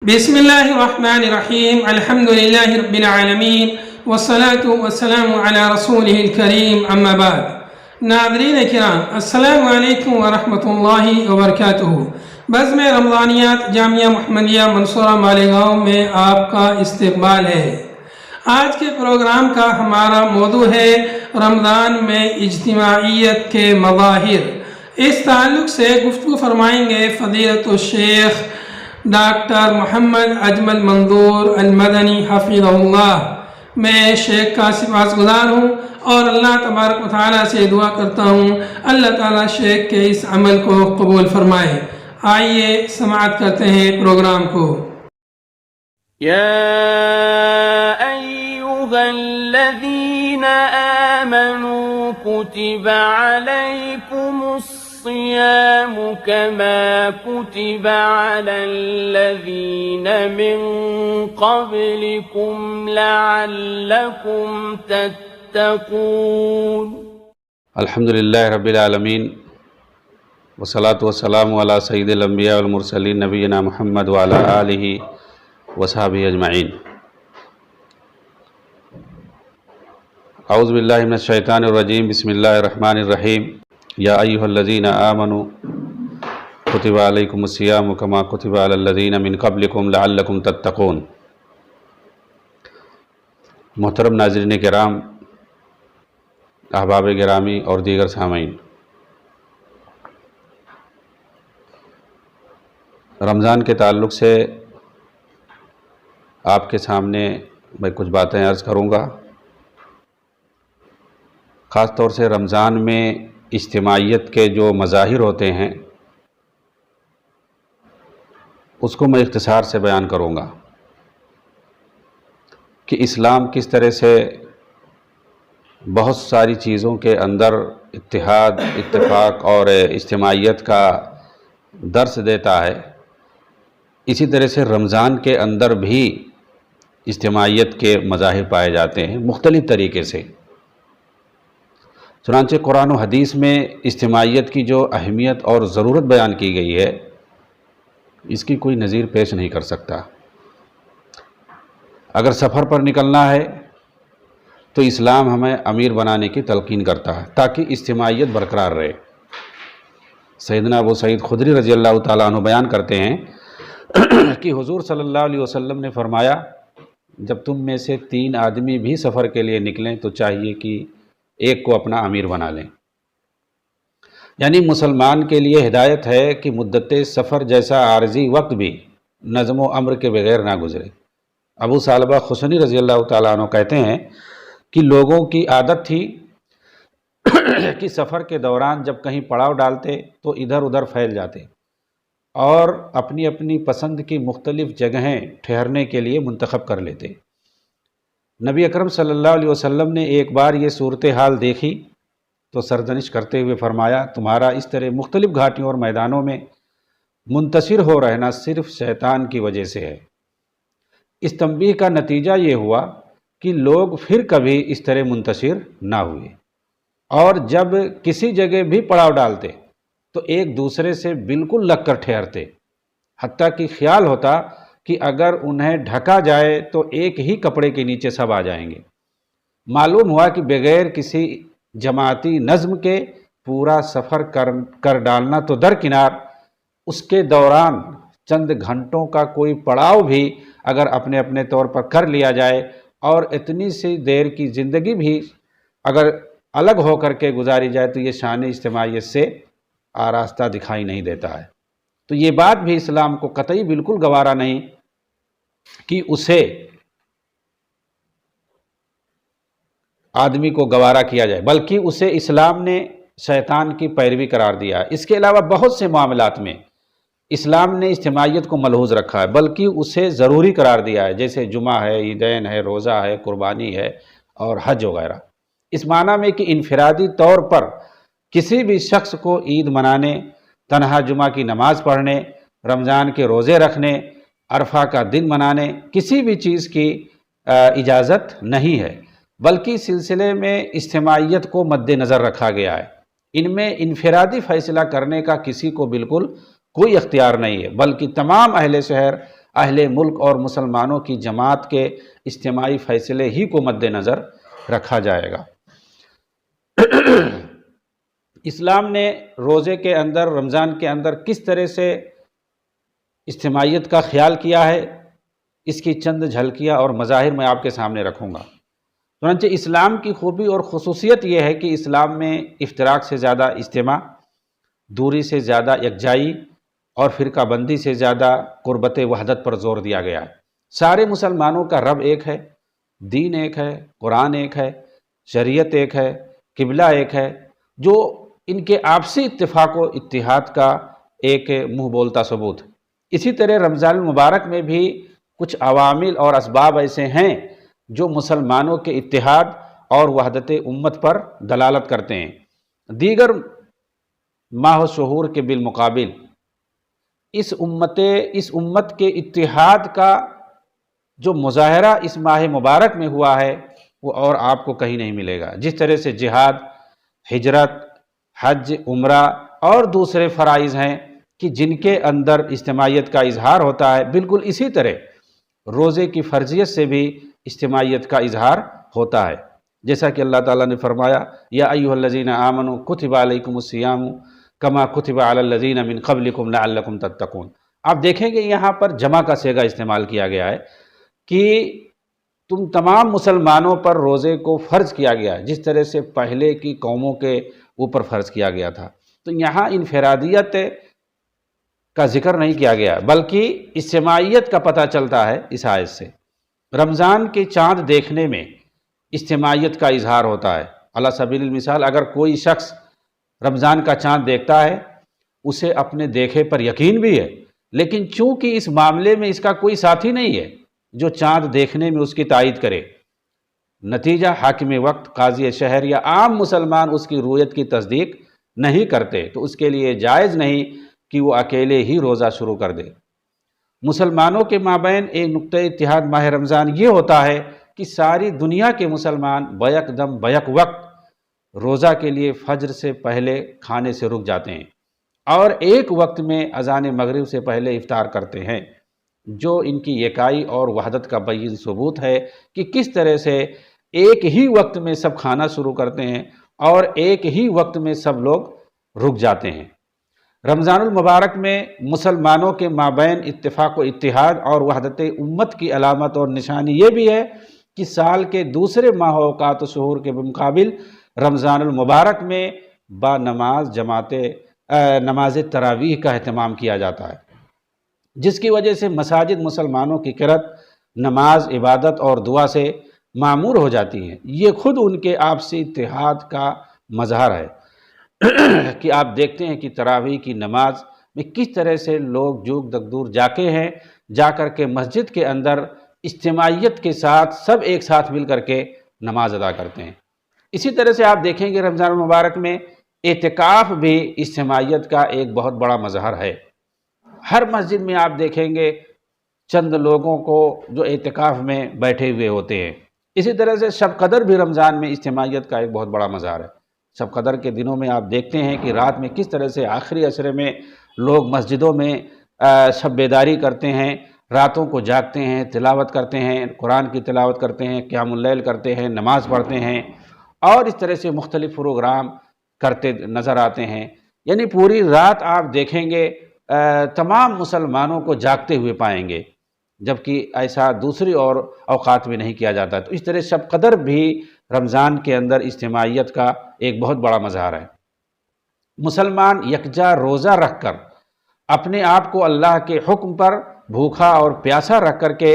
بسم اللہ الرحمن الرحیم الحمد للہ رب العالمین والصلاة والسلام علی رسولہ الکریم اما بعد۔ ناظرین کرام، السلام علیکم ورحمۃ اللہ وبرکاتہ۔ بزم رمضانیات جامعہ محمدیہ منصورہ مالیگاؤں میں آپ کا استقبال ہے۔ آج کے پروگرام کا ہمارا موضوع ہے رمضان میں اجتماعیت کے مظاہر۔ اس تعلق سے گفتگو فرمائیں گے فضیلت الشیخ ڈاکٹر محمد اجمل منظور المدنی حفظہ اللہ۔ میں شیخ کا سپاسگزار ہوں اور اللہ تبارک و تعالیٰ سے دعا کرتا ہوں اللہ تعالیٰ شیخ کے اس عمل کو قبول فرمائے۔ آئیے سماعت کرتے ہیں پروگرام کو۔ یا ایھا الذین آمنوا کتب علیکم الصیام کما کتب علی الذین من قبلکم لعلکم تتقون۔ الحمدللہ رب العالمین والصلاة والسلام علی سید الانبیاء والمرسلین نبینا محمد وعلی آلہ وصحبہ اجمعین۔ اعوذ باللہ من الشیطان الرجیم، بسم اللہ الرحمن الرحیم۔ یا ایھا الذین آمنوا کتب علیکم الصیام کما کتب علی الذین من قبلکم لعلکم تتقون۔ محترم ناظرین کرام، احباب گرامی اور دیگر سامعین، رمضان کے تعلق سے آپ کے سامنے میں کچھ باتیں عرض کروں گا۔ خاص طور سے رمضان میں اجتماعیت کے جو مظاہر ہوتے ہیں اس کو میں اختصار سے بیان کروں گا کہ اسلام کس طرح سے بہت ساری چیزوں کے اندر اتحاد، اتفاق اور اجتماعیت کا درس دیتا ہے، اسی طرح سے رمضان کے اندر بھی اجتماعیت کے مظاہر پائے جاتے ہیں مختلف طریقے سے۔ چنانچہ قرآن و حدیث میں اجتماعیت کی جو اہمیت اور ضرورت بیان کی گئی ہے اس کی کوئی نظیر پیش نہیں کر سکتا۔ اگر سفر پر نکلنا ہے تو اسلام ہمیں امیر بنانے کی تلقین کرتا ہے تاکہ اجتماعیت برقرار رہے۔ سیدنا ابو سعید خدری رضی اللہ تعالیٰ عنہ بیان کرتے ہیں کہ حضور صلی اللہ علیہ وسلم نے فرمایا، جب تم میں سے 3 آدمی بھی سفر کے لیے نکلیں تو چاہیے کہ ایک کو اپنا امیر بنا لیں۔ یعنی مسلمان کے لیے ہدایت ہے کہ مدت سفر جیسا عارضی وقت بھی نظم و امر کے بغیر نہ گزرے۔ ابو ثعلبہ خشنی رضی اللہ تعالیٰ عنہ کہتے ہیں کہ لوگوں کی عادت تھی کہ سفر کے دوران جب کہیں پڑاؤ ڈالتے تو ادھر ادھر پھیل جاتے اور اپنی اپنی پسند کی مختلف جگہیں ٹھہرنے کے لیے منتخب کر لیتے۔ نبی اکرم صلی اللہ علیہ وسلم نے ایک بار یہ صورتحال دیکھی تو سرزنش کرتے ہوئے فرمایا، تمہارا اس طرح مختلف گھاٹیوں اور میدانوں میں منتشر ہو رہنا صرف شیطان کی وجہ سے ہے۔ اس تنبیہ کا نتیجہ یہ ہوا کہ لوگ پھر کبھی اس طرح منتشر نہ ہوئے، اور جب کسی جگہ بھی پڑاؤ ڈالتے تو ایک دوسرے سے بالکل لگ کر ٹھہرتے، حتیٰ کہ خیال ہوتا کہ اگر انہیں ڈھکا جائے تو ایک ہی کپڑے کے نیچے سب آ جائیں گے۔ معلوم ہوا کہ بغیر کسی جماعتی نظم کے پورا سفر کر ڈالنا تو درکنار، اس کے دوران چند گھنٹوں کا کوئی پڑاؤ بھی اگر اپنے اپنے طور پر کر لیا جائے اور اتنی سی دیر کی زندگی بھی اگر الگ ہو کر کے گزاری جائے تو یہ شان اجتماعیت سے آراستہ دکھائی نہیں دیتا ہے۔ تو یہ بات بھی اسلام کو قطعی بالکل گوارا نہیں کہ اسے آدمی کو گوارا کیا جائے، بلکہ اسے اسلام نے شیطان کی پیروی قرار دیا ہے۔ اس کے علاوہ بہت سے معاملات میں اسلام نے اجتماعیت کو ملحوظ رکھا ہے، بلکہ اسے ضروری قرار دیا ہے، جیسے جمعہ ہے، عیدین ہے، روزہ ہے، قربانی ہے اور حج وغیرہ۔ اس معنی میں کہ انفرادی طور پر کسی بھی شخص کو عید منانے، تنہا جمعہ کی نماز پڑھنے، رمضان کے روزے رکھنے، عرفہ کا دن منانے، کسی بھی چیز کی اجازت نہیں ہے، بلکہ سلسلے میں اجتماعیت کو مد نظر رکھا گیا ہے۔ ان میں انفرادی فیصلہ کرنے کا کسی کو بالکل کوئی اختیار نہیں ہے، بلکہ تمام اہل شہر اہل ملک اور مسلمانوں کی جماعت کے اجتماعی فیصلے ہی کو مد نظر رکھا جائے گا۔ اسلام نے روزے کے اندر، رمضان کے اندر کس طرح سے اجتماعیت کا خیال کیا ہے، اس کی چند جھلکیاں اور مظاہر میں آپ کے سامنے رکھوں گا۔ چنانچہ اسلام کی خوبی اور خصوصیت یہ ہے کہ اسلام میں افتراق سے زیادہ اجتماع، دوری سے زیادہ یکجائی اور فرقہ بندی سے زیادہ قربت وحدت پر زور دیا گیا ہے۔ سارے مسلمانوں کا رب ایک ہے، دین ایک ہے، قرآن ایک ہے، شریعت ایک ہے، قبلہ ایک ہے، جو ان کے آپسی اتفاق و اتحاد کا ایک منہ بولتا ثبوت ہے۔ اسی طرح رمضان المبارک میں بھی کچھ عوامل اور اسباب ایسے ہیں جو مسلمانوں کے اتحاد اور وحدت امت پر دلالت کرتے ہیں۔ دیگر ماہ و شہور کے بالمقابل اس امت کے اتحاد کا جو مظاہرہ اس ماہ مبارک میں ہوا ہے وہ اور آپ کو کہیں نہیں ملے گا۔ جس طرح سے جہاد، ہجرت، حج، عمرہ اور دوسرے فرائض ہیں کہ جن کے اندر اجتماعیت کا اظہار ہوتا ہے، بالکل اسی طرح روزے کی فرضیت سے بھی اجتماعیت کا اظہار ہوتا ہے۔ جیسا کہ اللہ تعالیٰ نے فرمایا، یا ایھا الذین آمنوا کتب علیکم الصیام کما کتب علی الذین من قبلکم لعلکم تتقون۔ آپ دیکھیں گے یہاں پر جمع کا صیغہ استعمال کیا گیا ہے کہ تم تمام مسلمانوں پر روزے کو فرض کیا گیا ہے، جس طرح سے پہلے کی قوموں کے اوپر فرض کیا گیا تھا۔ تو یہاں انفرادیت کا ذکر نہیں کیا گیا، بلکہ اجتماعیت کا پتہ چلتا ہے اس آیت سے۔ رمضان کے چاند دیکھنے میں اجتماعیت کا اظہار ہوتا ہے۔ علی سبیل المثال اگر کوئی شخص رمضان کا چاند دیکھتا ہے، اسے اپنے دیکھے پر یقین بھی ہے، لیکن چونکہ اس معاملے میں اس کا کوئی ساتھی نہیں ہے جو چاند دیکھنے میں اس کی تائید کرے، نتیجہ حاکم وقت، قاضی شہر یا عام مسلمان اس کی رویت کی تصدیق نہیں کرتے، تو اس کے لیے جائز نہیں کہ وہ اکیلے ہی روزہ شروع کر دے۔ مسلمانوں کے مابین ایک نقطہ اتحاد ماہ رمضان یہ ہوتا ہے کہ ساری دنیا کے مسلمان بیک دم بیک وقت روزہ کے لیے فجر سے پہلے کھانے سے رک جاتے ہیں اور ایک وقت میں اذان مغرب سے پہلے افطار کرتے ہیں، جو ان کی یکائی اور وحدت کا بین ثبوت ہے کہ کس طرح سے ایک ہی وقت میں سب کھانا شروع کرتے ہیں اور ایک ہی وقت میں سب لوگ رک جاتے ہیں۔ رمضان المبارک میں مسلمانوں کے مابین اتفاق و اتحاد اور وحدت امت کی علامت اور نشانی یہ بھی ہے کہ سال کے دوسرے ماہ و اوقات و شہور کے مقابل رمضان المبارک میں با نماز جماعت نماز تراویح کا اہتمام کیا جاتا ہے، جس کی وجہ سے مساجد مسلمانوں کی قرت، نماز، عبادت اور دعا سے معمور ہو جاتی ہیں۔ یہ خود ان کے آپسی اتحاد کا مظہر ہے کہ آپ دیکھتے ہیں کہ تراویح کی نماز میں کس طرح سے لوگ جوگ دور جاتے ہیں، جا کر کے مسجد کے اندر اجتماعیت کے ساتھ سب ایک ساتھ مل کر کے نماز ادا کرتے ہیں۔ اسی طرح سے آپ دیکھیں گے رمضان المبارک میں اعتکاف بھی اجتماعیت کا ایک بہت بڑا مظہر ہے۔ ہر مسجد میں آپ دیکھیں گے چند لوگوں کو جو اعتکاف میں بیٹھے ہوئے ہوتے ہیں۔ اسی طرح سے شب قدر بھی رمضان میں اجتماعیت کا ایک بہت بڑا مظہر ہے۔ شب قدر کے دنوں میں آپ دیکھتے ہیں کہ رات میں کس طرح سے آخری عشرے میں لوگ مسجدوں میں شب بیداری کرتے ہیں، راتوں کو جاگتے ہیں، تلاوت کرتے ہیں، قرآن کی تلاوت کرتے ہیں، قیام اللیل کرتے ہیں، نماز پڑھتے ہیں اور اس طرح سے مختلف پروگرام کرتے نظر آتے ہیں۔ یعنی پوری رات آپ دیکھیں گے تمام مسلمانوں کو جاگتے ہوئے پائیں گے، جبکہ ایسا دوسری اور اوقات میں نہیں کیا جاتا۔ تو اس طرح شب قدر بھی رمضان کے اندر اجتماعیت کا ایک بہت بڑا مظہر ہے۔ مسلمان یکجا روزہ رکھ کر اپنے آپ کو اللہ کے حکم پر بھوکا اور پیاسا رکھ کر کے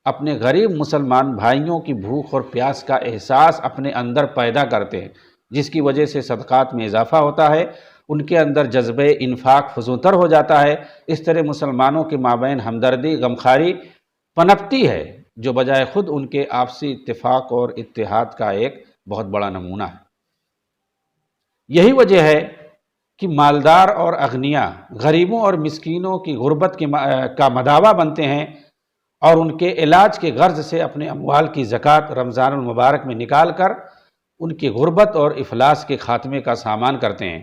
اپنے غریب مسلمان بھائیوں کی بھوک اور پیاس کا احساس اپنے اندر پیدا کرتے ہیں، جس کی وجہ سے صدقات میں اضافہ ہوتا ہے، ان کے اندر جذبہ انفاق فزونتر ہو جاتا ہے۔ اس طرح مسلمانوں کے مابین ہمدردی، غمخواری پنپتی ہے، جو بجائے خود ان کے آپسی اتفاق اور اتحاد کا ایک بہت بڑا نمونہ ہے۔ یہی وجہ ہے کہ مالدار اور اغنیاء غریبوں اور مسکینوں کی غربت کا مداوا بنتے ہیں اور ان کے علاج کے غرض سے اپنے اموال کی زکوٰۃ رمضان المبارک میں نکال کر ان کی غربت اور افلاس کے خاتمے کا سامان کرتے ہیں۔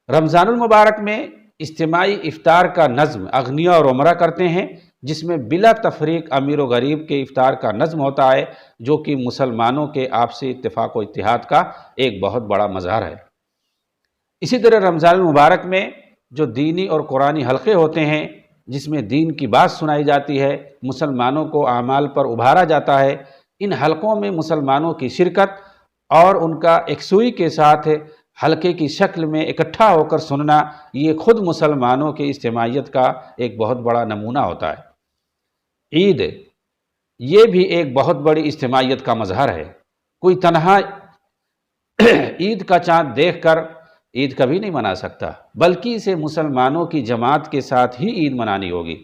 رمضان المبارک میں اجتماعی افطار کا نظم اغنیاء اور امراء کرتے ہیں، جس میں بلا تفریق امیر و غریب کے افطار کا نظم ہوتا ہے، جو کہ مسلمانوں کے آپسی اتفاق و اتحاد کا ایک بہت بڑا مظہر ہے۔ اسی طرح رمضان المبارک میں جو دینی اور قرآنی حلقے ہوتے ہیں، جس میں دین کی بات سنائی جاتی ہے، مسلمانوں کو اعمال پر ابھارا جاتا ہے، ان حلقوں میں مسلمانوں کی شرکت اور ان کا یکسوئی کے ساتھ حلقے کی شکل میں اکٹھا ہو کر سننا، یہ خود مسلمانوں کی اجتماعیت کا ایک بہت بڑا نمونہ ہوتا ہے۔ عید یہ بھی ایک بہت بڑی اجتماعیت کا مظہر ہے۔ کوئی تنہا عید کا چاند دیکھ کر عید کبھی نہیں منا سکتا، بلکہ اسے مسلمانوں کی جماعت کے ساتھ ہی عید منانی ہوگی۔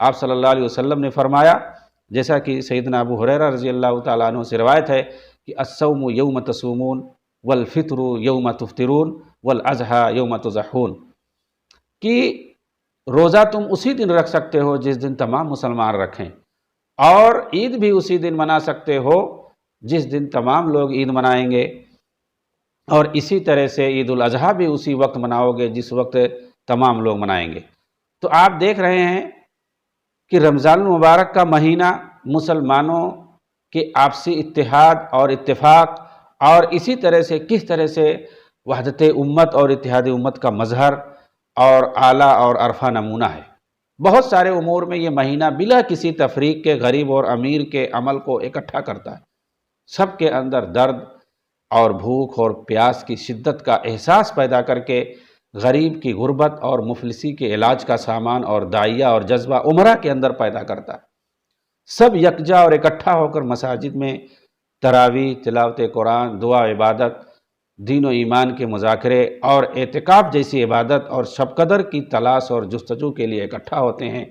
آپ صلی اللہ علیہ وسلم نے فرمایا، جیسا کہ سیدنا ابو ہریرہ رضی اللہ تعالیٰ عنہ سے روایت ہے کہ الصوم یوم تصومون والفطر یوم تفطرون والاضحیٰ یوم تضحون، کہ روزہ تم اسی دن رکھ سکتے ہو جس دن تمام مسلمان رکھیں، اور عید بھی اسی دن منا سکتے ہو جس دن تمام لوگ عید منائیں گے، اور اسی طرح سے عید الاضحیٰ بھی اسی وقت مناؤ گے جس وقت تمام لوگ منائیں گے۔ تو آپ دیکھ رہے ہیں کہ رمضان المبارک کا مہینہ مسلمانوں کے آپسی اتحاد اور اتفاق، اور اسی طرح سے کس طرح سے وحدت امت اور اتحاد امت کا مظہر اور اعلیٰ اور عرفہ نمونہ ہے۔ بہت سارے امور میں یہ مہینہ بلا کسی تفریق کے غریب اور امیر کے عمل کو اکٹھا کرتا ہے، سب کے اندر درد اور بھوک اور پیاس کی شدت کا احساس پیدا کر کے غریب کی غربت اور مفلسی کے علاج کا سامان اور داعیہ اور جذبہ عمرہ کے اندر پیدا کرتا ہے۔ سب یکجا اور اکٹھا ہو کر مساجد میں تراویح، تلاوت قرآن، دعا، عبادت، دین و ایمان کے مذاکرے اور اعتکاف جیسی عبادت اور شب قدر کی تلاش اور جستجو کے لیے اکٹھا ہوتے ہیں۔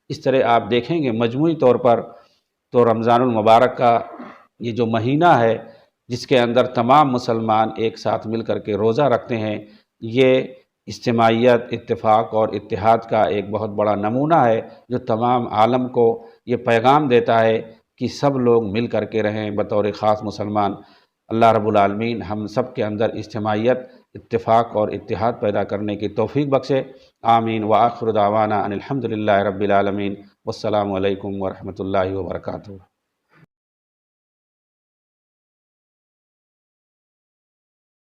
اس طرح آپ دیکھیں گے مجموعی طور پر تو رمضان المبارک کا یہ جو مہینہ ہے، جس کے اندر تمام مسلمان ایک ساتھ مل کر کے روزہ رکھتے ہیں، یہ اجتماعیت، اتفاق اور اتحاد کا ایک بہت بڑا نمونہ ہے، جو تمام عالم کو یہ پیغام دیتا ہے کہ سب لوگ مل کر کے رہیں بطور خاص مسلمان۔ اللہ رب العالمین ہم سب کے اندر اجتماعیت، اتفاق اور اتحاد پیدا کرنے کی توفیق بخشے، آمین۔ وآخر دعوانا ان الحمد للہ رب العالمین، والسلام علیکم ورحمۃ اللہ وبرکاتہ۔